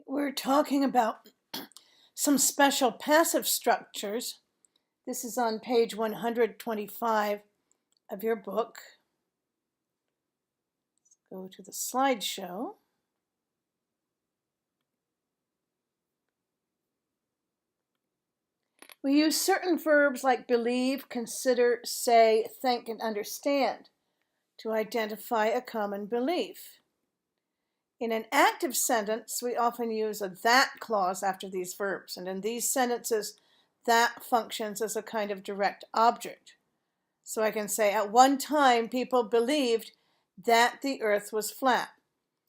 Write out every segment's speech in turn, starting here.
We're talking about some special passive structures. This is on page 125 of your book. Let's go to the slideshow. We use certain verbs like believe, consider, say, think, and understand to identify a common belief. In an active sentence, we often use a that clause after these verbs, and in these sentences, that functions as a kind of direct object. So I can say, at one time, people believed that the earth was flat.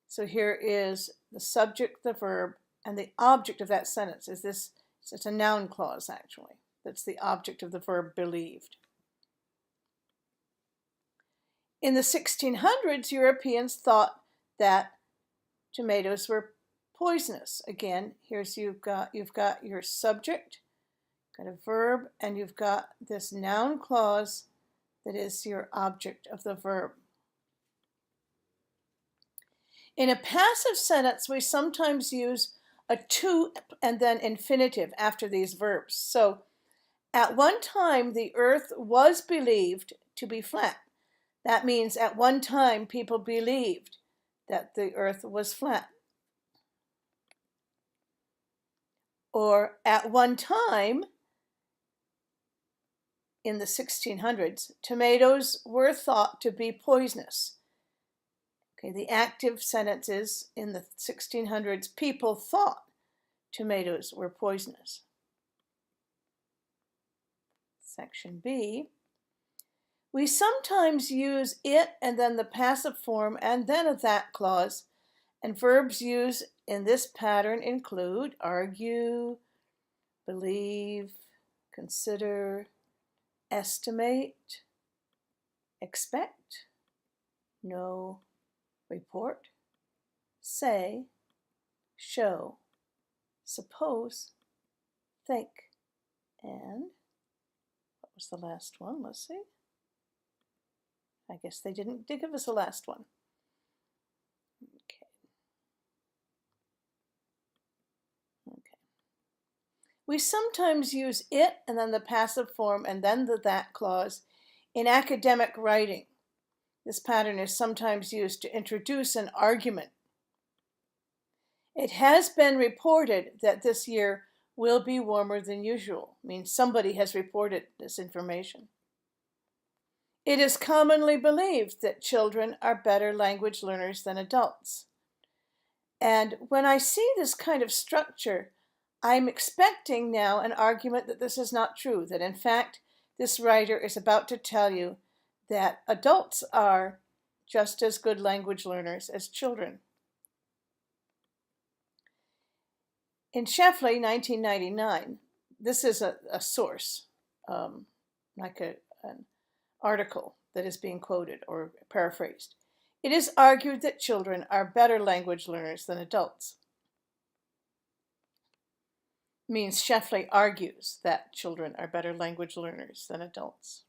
So here is the subject, the verb, and the object of that sentence. It's a noun clause, actually. That's the object of the verb believed. In the 1600s, Europeans thought that tomatoes were poisonous. Again, you've got your subject, got a verb, and you've got this noun clause that is your object of the verb. In a passive sentence, we sometimes use a to and then infinitive after these verbs. So, at one time, the earth was believed to be flat. That means at one time, people believed that the earth was flat. Or at one time, in the 1600s, tomatoes were thought to be poisonous. Okay, the active sentence is, in the 1600s, people thought tomatoes were poisonous. Section B. We sometimes use it and then the passive form and then a that clause, and verbs used in this pattern include argue, believe, consider, estimate, expect, know, report, say, show, suppose, think, and what was the last one? Let's see. I guess they didn't give us a last one. Okay. We sometimes use it and then the passive form and then the that clause in academic writing. This pattern is sometimes used to introduce an argument. It has been reported that this year will be warmer than usual. I mean, somebody has reported this information. It is commonly believed that children are better language learners than adults. And when I see this kind of structure, I'm expecting now an argument that this is not true, that in fact, this writer is about to tell you that adults are just as good language learners as children. In Scheffler, 1999, this is a source, like an article that is being quoted or paraphrased. It is argued that children are better language learners than adults. Means Scheffler argues that children are better language learners than adults.